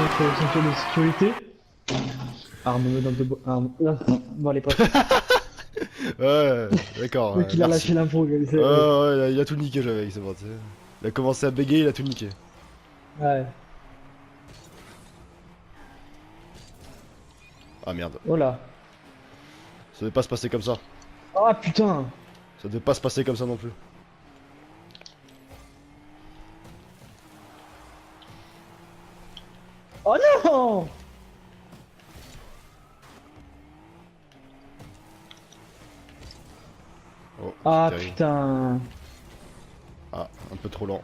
fait ceinture de sécurité. Arme dans le arme. Bon, allez, pas. Ouais, d'accord. Donc, il a Merci. lâché l'info. Ouais, il a tout niqué, le mec, c'est bon, tu sais. Il a commencé à bégayer, il a tout niqué. Ouais. Ah merde. Oh là. Ça devait pas se passer comme ça. Ah putain. Ça devait pas se passer comme ça non plus. Oh non. Oh, Ah c'est terrible. putain. Ah, un peu trop lent.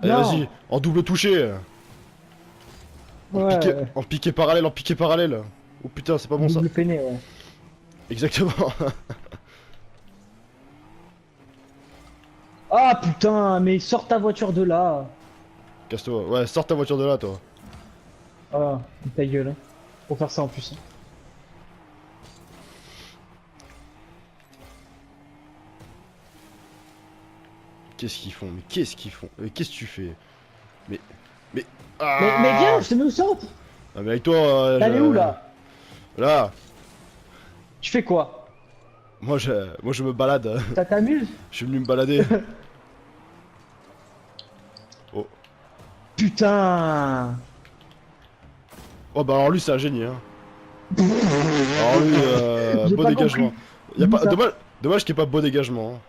Allez, Non. vas-y, en double touché. Ouais. En piqué parallèle, en piqué parallèle. Oh putain, c'est pas bon ça. Double peiné, ouais. Exactement. Ah putain, mais sors ta voiture de là. Casse-toi. Ouais, sors ta voiture de là, toi. Ah, ta gueule. Hein. Pour faire ça en plus. Hein. Qu'est-ce qu'ils font? Mais qu'est-ce qu'ils font? Qu'est-ce que tu fais? Mais... Mais... Mais viens, Ah, je te mets au centre. ah mais avec toi... T'allais où là? Là, Tu fais quoi? moi je me balade. T'amuses? Je suis venu me balader. Oh. Putain. Oh bah alors lui c'est un génie hein. Alors lui, J'ai beau pas dégagement. compris. Y a Dis pas... ça. Dommage qu'il n'y ait pas beau dégagement. Hein.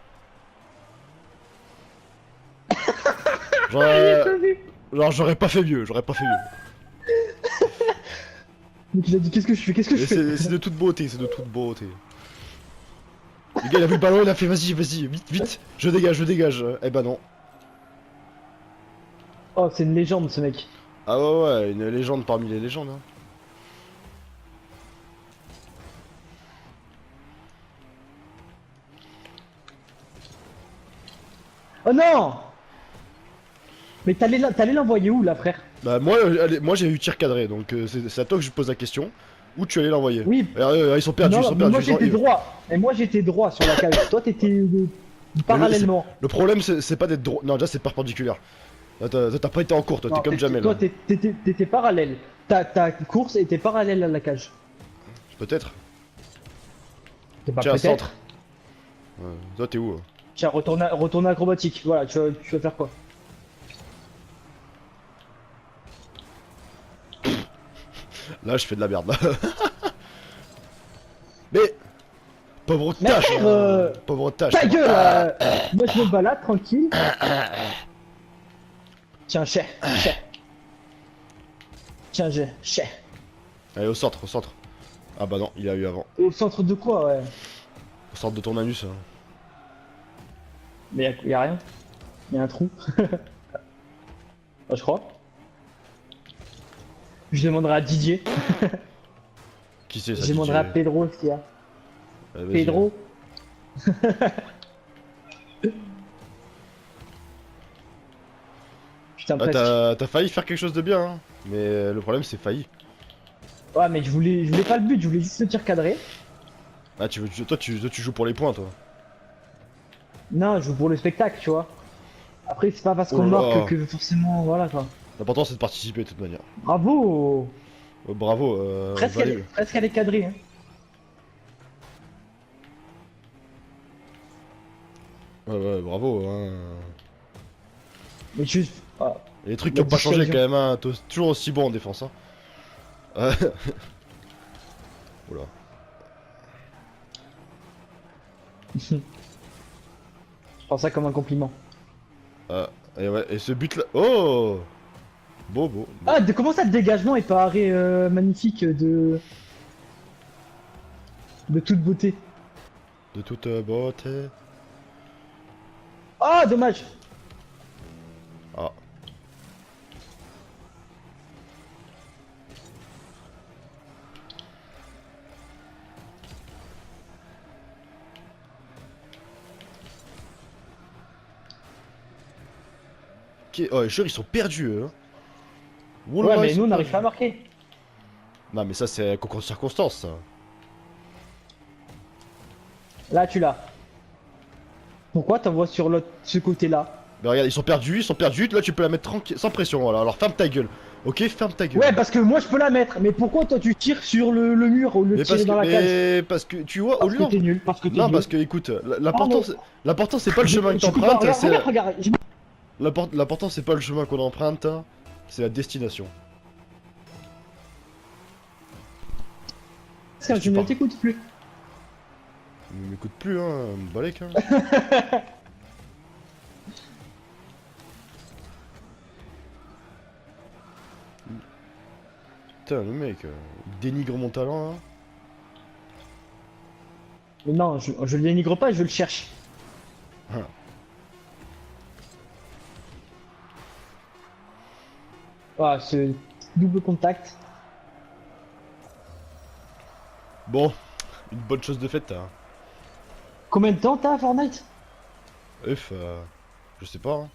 Genre j'aurais pas fait mieux, j'aurais pas fait mieux. Donc il a dit qu'est-ce que je fais? Qu'est-ce que je Et fais? c'est de toute beauté, c'est de toute beauté. Le gars il a vu le ballon, il a fait vas-y, vas-y, vite, vite, je dégage, je dégage. Eh bah non. Oh, c'est une légende ce mec. Ah ouais ouais, une légende parmi les légendes. Hein. Oh non! Mais t'allais l'envoyer où là, frère? Bah moi, moi j'ai eu tir cadré, donc c'est à toi que je pose la question. Où tu allais l'envoyer? Oui. Regarde, ils sont perdus, ils Non, sont mais moi perdus. j'étais droit. Et moi j'étais droit sur la cage. Toi t'étais parallèlement. Le problème c'est pas d'être droit. Non déjà c'est perpendiculaire. T'as pas été en cours, toi Non, t'es comme Jamel. toi Hein. t'étais parallèle. Ta course était parallèle à la cage. Peut-être. C'est pas Tiens, peut-être. centre. Toi t'es où? Hein? Tiens, retourne acrobatique. Voilà, tu vas faire quoi? Là je fais de la merde là. Mais pauvre Mais tâche, frère, pauvre tâche. ta gueule moi je me balade tranquille. Tiens, chais. Tiens, chais. Allez au centre, au centre. Ah bah non, il a eu avant. Au centre de quoi, ouais? Au centre de ton anus. Hein. Mais y a rien. Y a un trou. Ah, je crois. Je demanderai à Didier. Qui c'est ça? Je demanderai à DJ? Pedro ce qu'il y a. Vas-y. Pedro. Putain, presque. T'as failli faire quelque chose de bien, hein. Mais le problème c'est failli. Ouais, mais je voulais pas le but, je voulais juste le tir cadré. Ah toi tu joues pour les points toi. Non, je joue pour le spectacle, tu vois. Après, c'est pas parce Oh qu'on là là. marque que forcément, voilà quoi. L'important c'est de participer de toute manière. Bravo. Bravo, Valé. Presque elle est cadrée. Hein. Ouais bravo hein. Mais juste. Ah, Les trucs qui la ont pas changé dissuasion. quand même, hein. T'es toujours aussi bon en défense hein. Oula. Je prends ça comme un compliment. Et ouais, et ce but là. Oh beau. Ah, comment ça, le dégagement est pas arrêt magnifique de toute beauté. De toute beauté. Ah, dommage. Ah. Oh, les joueurs ils sont perdus eux. Hein. Oulala, Ouais, mais ils sont nous on n'arrive perdus. pas à marquer. Non mais ça c'est un concours de circonstances ça. Là, tu l'as. Pourquoi t'envoies sur l'autre, ce côté-là? Bah regarde, ils sont perdus, là tu peux la mettre tranquille, sans pression, voilà, alors ferme ta gueule. Ok, ferme ta gueule. Ouais, parce que moi je peux la mettre, mais pourquoi toi tu tires sur le mur au lieu de tirer dans la cage? Mais parce que tu vois, au Parce lieu que t'es nul, parce que t'es Non, nul. parce que écoute, Pardon. l'important c'est pas le chemin que Tu peux pas- t'empruntes, regarde, c'est regarde, regarde, l'important c'est pas le chemin qu'on emprunte, hein, c'est la destination. je tu ne parles. t'écoute plus. Il m'écoute plus, hein, balèque, hein. Putain, le mec, il dénigre mon talent, hein. Mais non, je le dénigre pas, je le cherche. Voilà. Ah, ce double contact. Bon, une bonne chose de faite, hein. Combien de temps t'as à Fortnite? Je sais pas, hein.